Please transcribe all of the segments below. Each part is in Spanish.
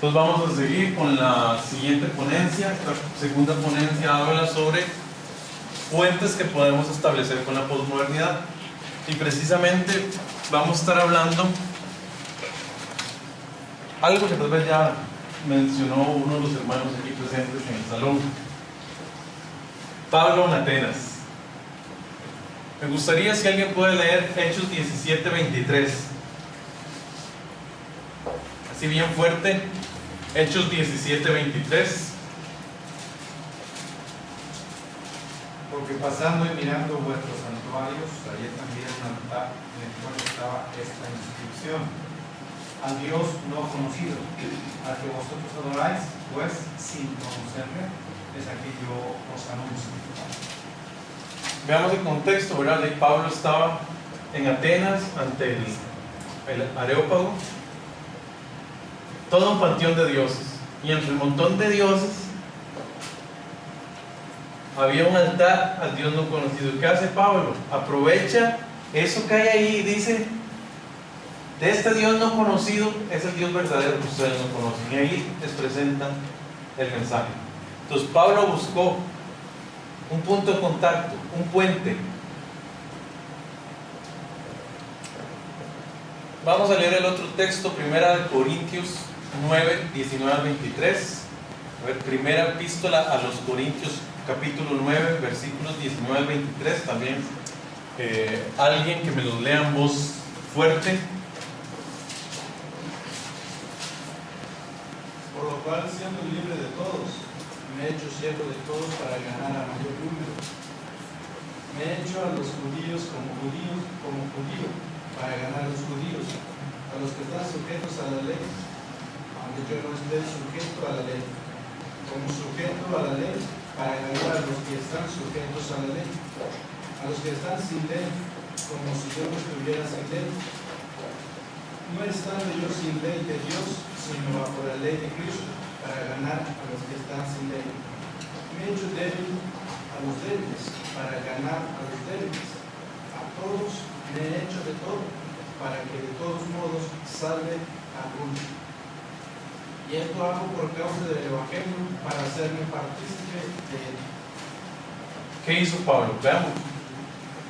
Entonces vamos a seguir con la siguiente ponencia. La segunda ponencia habla sobre puentes que podemos establecer con la posmodernidad. Y precisamente vamos a estar hablando algo que tal vez ya mencionó uno de los hermanos aquí presentes en el salón. Pablo en Atenas. Me gustaría si alguien puede leer Hechos 17:23. Así bien fuerte. Hechos 17:23. Porque pasando y mirando vuestros santuarios, hallé también un altar en el cual estaba esta inscripción: al Dios no conocido, al que vosotros adoráis, pues sin conocerle, es aquí yo os anuncio. Veamos el contexto, ¿verdad? Pablo estaba en Atenas ante el Areópago, todo un panteón de dioses, y entre el montón de dioses había un altar al Dios no conocido. ¿Qué hace Pablo? Aprovecha eso que hay ahí y dice: de este Dios no conocido es el Dios verdadero que ustedes no conocen, y ahí les presentan el mensaje. Entonces Pablo buscó un punto de contacto, un puente. Vamos a leer el otro texto, 1 Corintios 9, 19 al 23. A ver, primera epístola a los Corintios, capítulo 9, versículos 19 al 23. También alguien que me los lea en voz fuerte. Por lo cual, siendo libre de todos, me he hecho siervo de todos para ganar a mayor número. Me he hecho a los judíos como judío, para ganar a los judíos, a los que están sujetos a la ley, aunque yo no esté sujeto a la ley, como sujeto a la ley, para ganar a los que están sujetos a la ley, a los que están sin ley, como si yo no estuviera sin ley, no estando yo sin ley de Dios, sino bajo la ley de Cristo, para ganar a los que están sin ley. Me he hecho débil a los débiles, para ganar a los débiles. A todos me he hecho de todo, para que de todos modos salve a alguno. Y esto hago por causa del Evangelio, para hacerme partícipe de él. ¿Qué hizo Pablo? Veamos.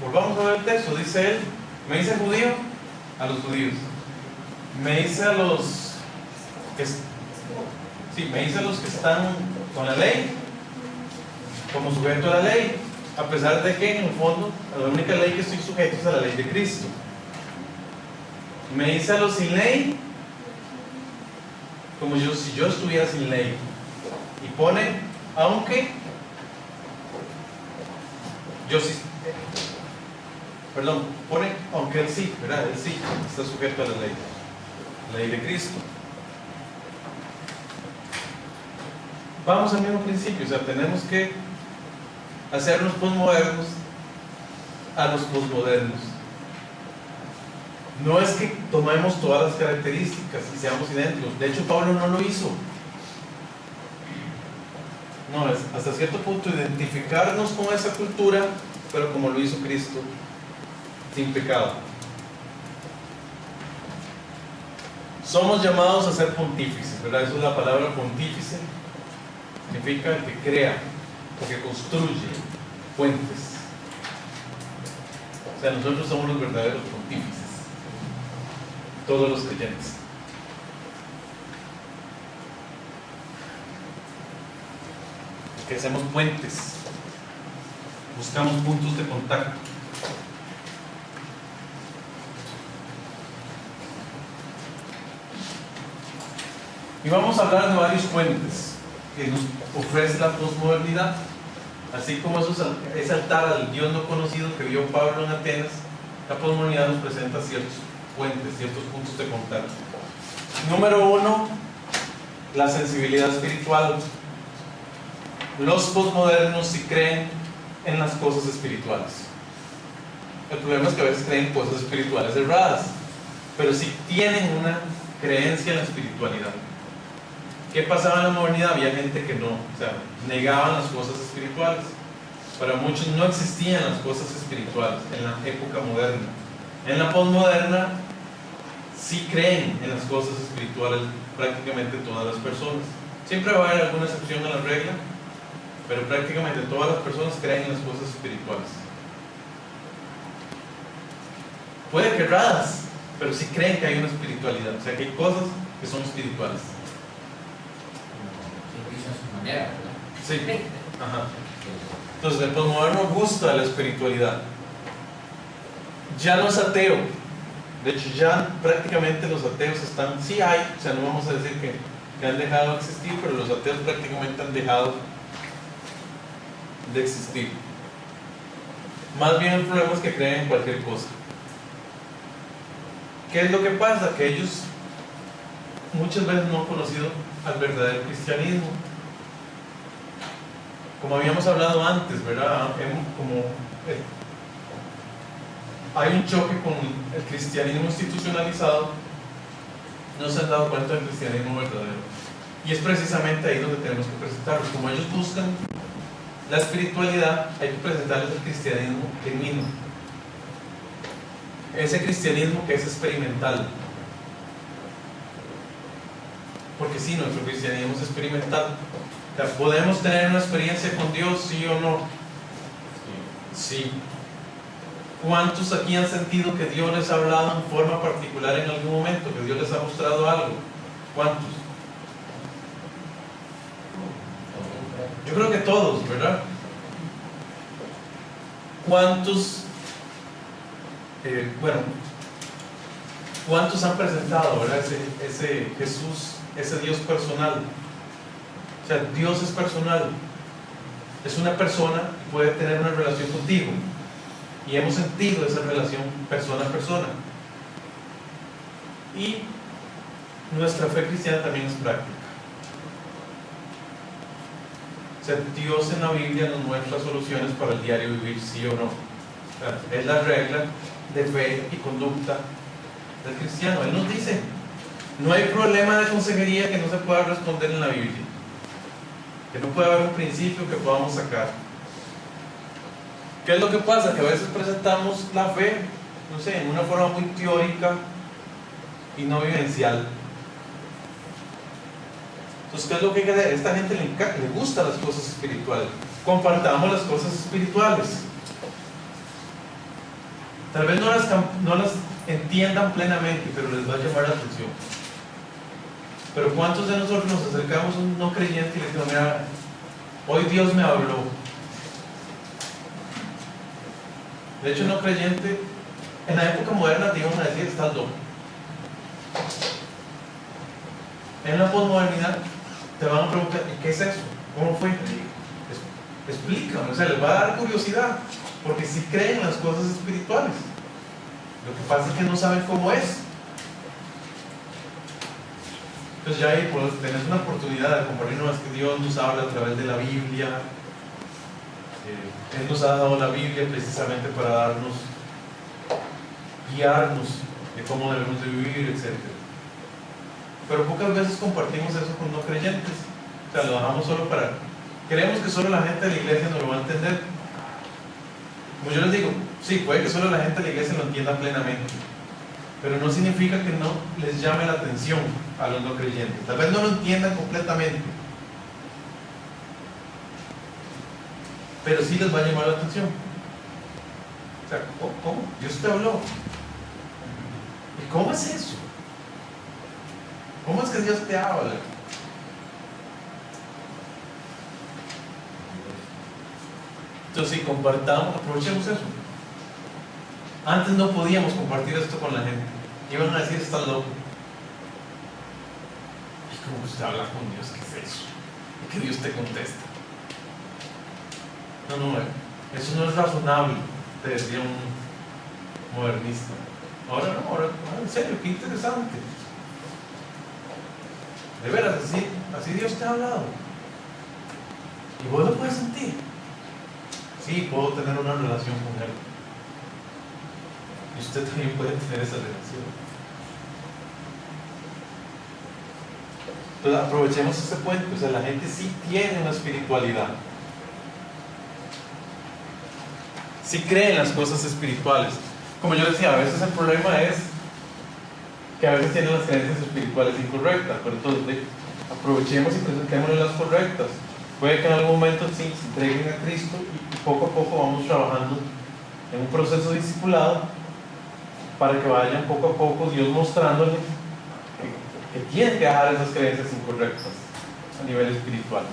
Volvamos a ver el texto. Dice él: me hice judío a los judíos. Me hice a los que están con la ley, como sujeto a la ley, a pesar de que en el fondo la única ley que estoy sujeto es a la ley de Cristo. Me hice a los sin ley, como si yo estuviera sin ley. Y pone, aunque yo sí, pone, aunque él sí, ¿verdad? Él sí está sujeto a la ley de Cristo. Vamos al mismo principio, o sea, tenemos que hacernos posmodernos a los posmodernos. No es que tomemos todas las características y seamos idénticos. De hecho, Pablo no lo hizo. No, es hasta cierto punto identificarnos con esa cultura, pero como lo hizo Cristo, sin pecado. Somos llamados a ser pontífices, ¿verdad? Eso es la palabra pontífice. Significa el que crea, el que construye puentes. O sea, nosotros somos los verdaderos pontífices, todos los creyentes. Que hacemos puentes, buscamos puntos de contacto. Y vamos a hablar de varios puentes que nos ofrece la posmodernidad, así como ese altar al Dios no conocido que vio Pablo en Atenas. La posmodernidad nos presenta ciertos puentes, ciertos puntos de contacto. Número 1, la sensibilidad espiritual. Los posmodernos sí creen en las cosas espirituales. El problema es que a veces creen cosas espirituales erradas, pero sí tienen una creencia en la espiritualidad. ¿Qué pasaba en la modernidad? Había gente que no, o sea, negaban las cosas espirituales. Para muchos no existían las cosas espirituales en la época moderna. En la posmoderna sí creen en las cosas espirituales prácticamente todas las personas. Siempre va a haber alguna excepción a la regla, pero prácticamente todas las personas creen en las cosas espirituales. Puede que raras, pero sí creen que hay una espiritualidad, o sea que hay cosas que son espirituales. Sí. Ajá. Entonces el posmoderno gusta de la espiritualidad. Ya no es ateo. De hecho, ya prácticamente los ateos están, sí hay, o sea, no vamos a decir que han dejado de existir, pero los ateos prácticamente han dejado de existir. Más bien el problema es que creen en cualquier cosa. ¿Qué es lo que pasa? Que ellos muchas veces no han conocido al verdadero cristianismo. Como habíamos hablado antes, ¿verdad? Hay un choque con el cristianismo institucionalizado, no se han dado cuenta del cristianismo verdadero. Y es precisamente ahí donde tenemos que presentarlos. Como ellos buscan la espiritualidad, hay que presentarles el cristianismo genuino. Ese cristianismo que es experimental. Porque sí, nuestro cristianismo es experimental. O sea, ¿podemos tener una experiencia con Dios, sí o no? Sí. ¿Cuántos aquí han sentido que Dios les ha hablado en forma particular en algún momento? Que Dios les ha mostrado algo. ¿Cuántos? Yo creo que todos, ¿verdad? ¿Cuántos ¿cuántos han presentado, ¿verdad? Ese Jesús, ese Dios personal? O sea, Dios es personal, es una persona y puede tener una relación contigo, y hemos sentido esa relación persona a persona. Y nuestra fe cristiana también es práctica. O sea, Dios en la Biblia nos muestra soluciones para el diario vivir, sí o no. O sea, es la regla de fe y conducta del cristiano. Él nos dice, no hay problema de consejería que no se pueda responder en la Biblia, que no pueda haber un principio que podamos sacar. ¿Qué es lo que pasa? Que a veces presentamos la fe, no sé, en una forma muy teórica y no vivencial. Entonces, ¿qué es lo que hay que hacer? A esta gente le gustan las cosas espirituales. Compartamos las cosas espirituales. Tal vez no las entiendan plenamente, pero les va a llamar la atención. Pero ¿cuántos de nosotros nos acercamos a un no creyente y le decimos, mira, hoy Dios me habló? De hecho, no creyente, en la época moderna te iban a decir, estás loco. En la posmodernidad te van a preguntar, ¿y qué es eso? ¿Cómo fue? Explícame, o sea, les va a dar curiosidad, porque sí creen en las cosas espirituales. Lo que pasa es que no saben cómo es. Entonces ya ahí pues, tenés una oportunidad de compartir, no es que Dios nos habla a través de la Biblia. Él nos ha dado la Biblia precisamente para guiarnos de cómo debemos de vivir, etc. Pero pocas veces compartimos eso con no creyentes. O sea, lo dejamos solo para... Creemos que solo la gente de la iglesia nos lo va a entender. Como yo les digo, sí, puede que solo la gente de la iglesia lo entienda plenamente, pero no significa que no les llame la atención a los no creyentes. Tal vez no lo entiendan completamente, pero sí les va a llamar la atención. O sea, ¿cómo? Dios te habló. ¿Y cómo es eso? ¿Cómo es que Dios te habla? Entonces, si compartamos, aprovechemos eso. Antes no podíamos compartir esto con la gente. Iban a decir, estás loco. ¿Y cómo usted habla con Dios? ¿Qué es eso? Y que Dios te contesta. No, eso no es razonable, te decía un modernista. Ahora no, ahora en serio, qué interesante. De veras, así Dios te ha hablado. Y vos lo puedes sentir. Sí, puedo tener una relación con Él. Y usted también puede tener esa relación. Entonces aprovechemos ese puente. O sea, la gente sí tiene una espiritualidad. Sí cree en las cosas espirituales. Como yo decía, a veces el problema es que a veces tienen las creencias espirituales incorrectas, pero entonces aprovechemos y presentémosle las correctas. Puede que en algún momento sí se entreguen a Cristo y poco a poco vamos trabajando en un proceso discipulado para que vayan poco a poco Dios mostrándoles que tienen que dejar esas creencias incorrectas a nivel espiritual.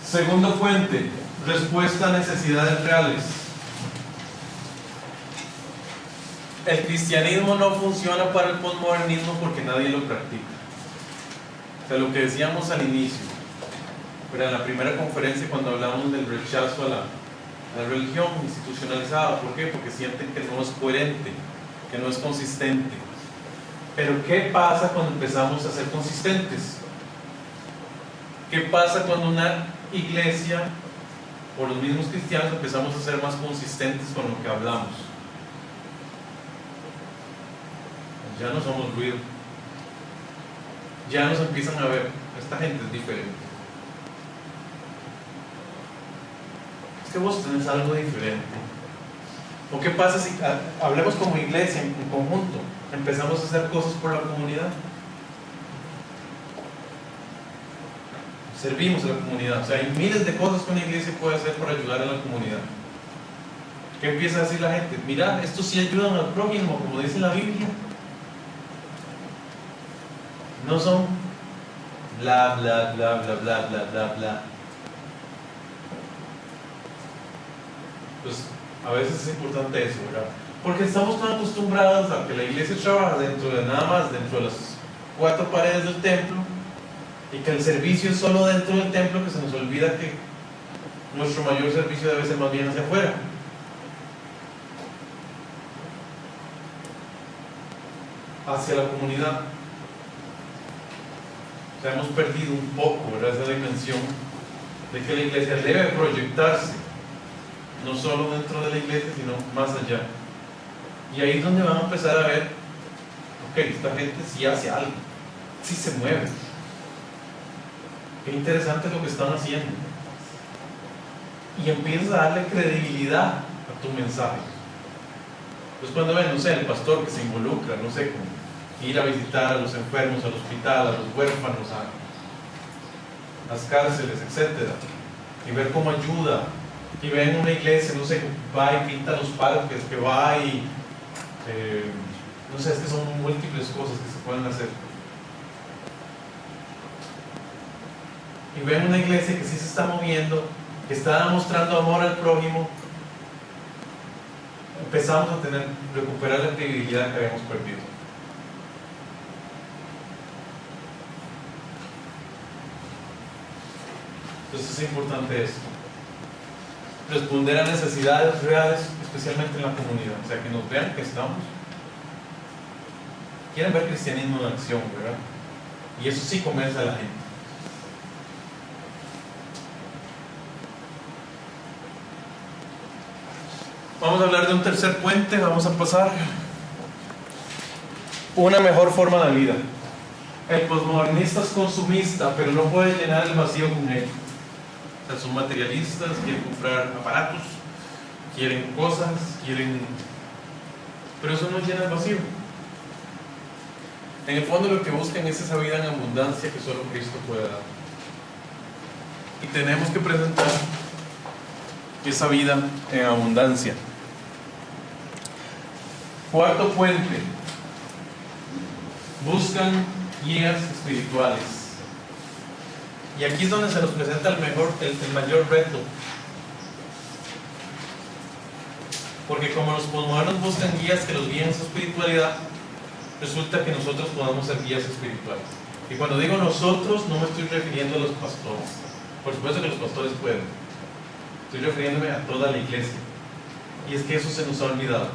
Segundo puente, respuesta a necesidades reales. El cristianismo no funciona para el posmodernismo porque nadie lo practica. O sea, lo que decíamos al inicio, pero en la primera conferencia cuando hablamos del rechazo a la religión institucionalizada, ¿por qué? Porque sienten que no es coherente, que no es consistente. Pero ¿qué pasa cuando empezamos a ser consistentes? ¿Qué pasa cuando una iglesia o los mismos cristianos empezamos a ser más consistentes con lo que hablamos? Ya no somos ruido. Ya nos empiezan a ver, esta gente es diferente. Es que vos tenés algo diferente. ¿O qué pasa si hablemos como iglesia en conjunto? Empezamos a hacer cosas por la comunidad. Servimos a la comunidad. O sea, hay miles de cosas que una iglesia puede hacer para ayudar a la comunidad. ¿Qué empieza a decir la gente? Mira, estos sí ayudan al prójimo, como dice la Biblia. No son bla, bla, bla, bla, bla, bla, bla, bla. Pues a veces es importante eso, ¿verdad? Porque estamos tan acostumbrados a que la iglesia trabaja dentro de nada más, dentro de las 4 paredes del templo, y que el servicio es solo dentro del templo, que se nos olvida que nuestro mayor servicio debe ser más bien hacia afuera. Hacia la comunidad. O sea, hemos perdido un poco, ¿verdad?, esa dimensión de que la iglesia debe proyectarse, no solo dentro de la iglesia, sino más allá. Y ahí es donde van a empezar a ver, ok, esta gente sí hace algo, sí se mueve. Qué interesante lo que están haciendo. Y empiezas a darle credibilidad a tu mensaje. Pues cuando ven, no sé, el pastor que se involucra, no sé, con ir a visitar a los enfermos, al hospital, a los huérfanos, a las cárceles, etc. Y ver cómo ayuda. Y ven una iglesia, no sé, va y pinta los parques, que va y no sé, es que son múltiples cosas que se pueden hacer. Y ven una iglesia que sí se está moviendo, que está mostrando amor al prójimo. Empezamos a recuperar la credibilidad que habíamos perdido. Entonces es importante esto. Responder a necesidades reales, especialmente en la comunidad. O sea, que nos vean que estamos. Quieren ver cristianismo en acción, ¿verdad? Y eso sí convence a la gente. Vamos a hablar de un tercer puente, vamos a pasar. Una mejor forma de vida. El posmodernista es consumista, pero no puede llenar el vacío con él. O sea, son materialistas, quieren comprar aparatos, quieren cosas, pero eso no llena el vacío. En el fondo lo que buscan es esa vida en abundancia que solo Cristo puede dar. Y tenemos que presentar esa vida en abundancia. Cuarto puente. Buscan guías espirituales. Y aquí es donde se nos presenta el mayor reto. Porque como los posmodernos buscan guías que los guíen en su espiritualidad, resulta que nosotros podamos ser guías espirituales. Y cuando digo nosotros, no me estoy refiriendo a los pastores. Por supuesto que los pastores pueden. Estoy refiriéndome a toda la iglesia. Y es que eso se nos ha olvidado.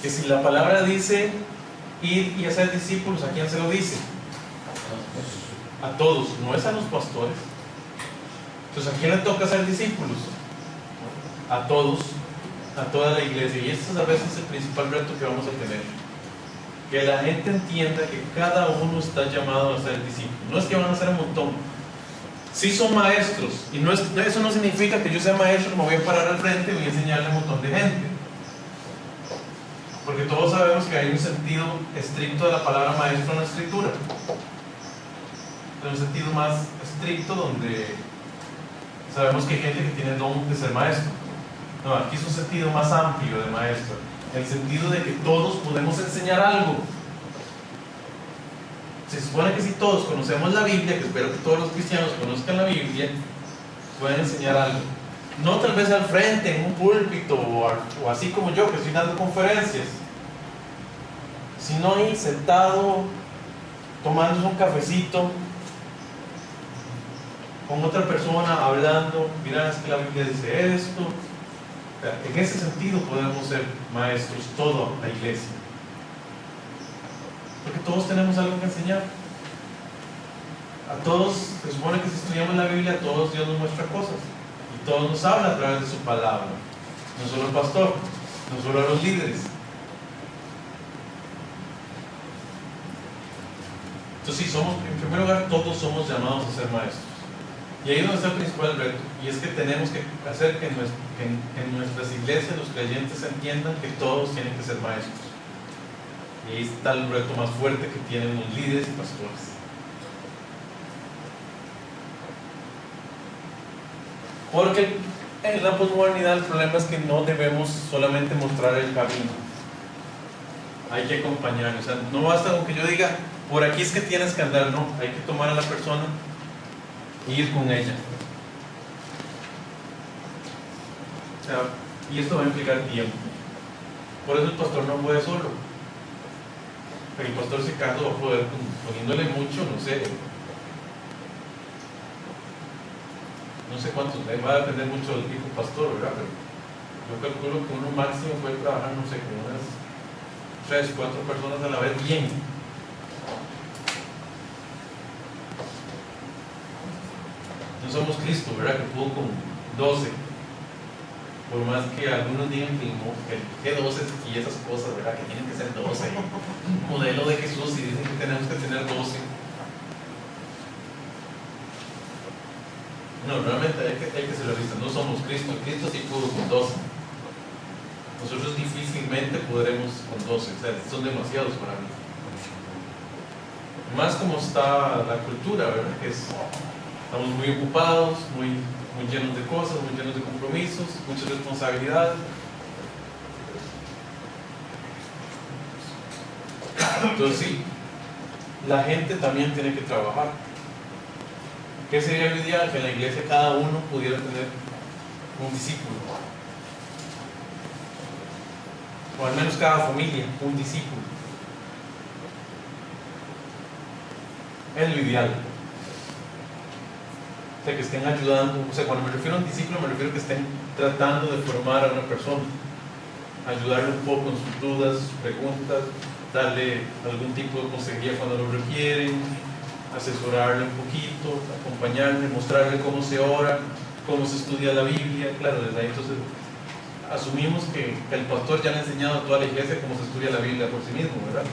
Que si la palabra dice ir y hacer discípulos, ¿a quién se lo dice? A todos, no es a los pastores. Entonces, ¿a quién le toca ser discípulos? A todos, a toda la iglesia. Y este es a veces el principal reto que vamos a tener. Que la gente entienda que cada uno está llamado a ser discípulo. No es que van a ser un montón. Sí son maestros. Y eso no significa que yo sea maestro, me voy a parar al frente y voy a enseñarle a un montón de gente. Porque todos sabemos que hay un sentido estricto de la palabra maestro en la escritura. En un sentido más estricto donde sabemos que hay gente que tiene el don de ser maestro. No, aquí es un sentido más amplio de maestro, en el sentido de que todos podemos enseñar algo. Se supone que si todos conocemos la Biblia, que espero que todos los cristianos conozcan la Biblia, pueden enseñar algo. No tal vez al frente, en un púlpito, o así como yo, que estoy dando conferencias, sino ahí sentado, tomándose un cafecito, con otra persona, hablando, mira, es que la Biblia dice esto. O sea, en ese sentido podemos ser maestros, toda la iglesia. Porque todos tenemos algo que enseñar. A todos, se supone que si estudiamos la Biblia, a todos Dios nos muestra cosas. Y todos nos habla a través de su palabra. No solo el pastor, no solo a los líderes. Entonces sí, en primer lugar, todos somos llamados a ser maestros. Y ahí es donde está el principal reto. Y es que tenemos que hacer que en nuestras iglesias los creyentes entiendan que todos tienen que ser maestros. Y ahí está el reto más fuerte que tienen los líderes y pastores. Porque en la posmodernidad el problema es que no debemos solamente mostrar el camino. Hay que acompañar. O sea, no basta con que yo diga, por aquí es que tienes que andar. No, hay que tomar a la persona e ir con ella. O sea, y esto va a implicar tiempo. Por eso el pastor no puede solo. Pero el pastor, si acaso, va a poder poniéndole mucho, no sé cuántos, va a depender mucho del tipo de pastor, ¿verdad? Pero yo calculo que uno máximo puede trabajar, no sé, con unas 3, 4 personas a la vez bien. No somos Cristo, ¿verdad? Que pudo con 12. Por más que algunos digan que 12 y esas cosas, ¿verdad? Que tienen que ser 12. Un modelo de Jesús y dicen que tenemos que tener 12. No, realmente hay que ser realistas. No somos Cristo. Cristo sí pudo con 12. Nosotros difícilmente podremos con 12. O sea, son demasiados para mí. Más como está la cultura, ¿verdad? Que estamos muy ocupados, muy llenos de cosas, muy llenos de compromisos, muchas responsabilidades. Entonces sí, la gente también tiene que trabajar. ¿Qué sería lo ideal? Que en la iglesia cada uno pudiera tener un discípulo, o al menos cada familia un discípulo. Es lo ideal. O sea, que estén ayudando. O sea, cuando me refiero a un discípulo, me refiero a que estén tratando de formar a una persona, ayudarle un poco en sus dudas, sus preguntas, darle algún tipo de consejería cuando lo requieren, asesorarle un poquito, acompañarle, mostrarle cómo se ora, cómo se estudia la Biblia. Claro, desde ahí entonces asumimos que el pastor ya le ha enseñado a toda la iglesia cómo se estudia la Biblia por sí mismo, ¿verdad?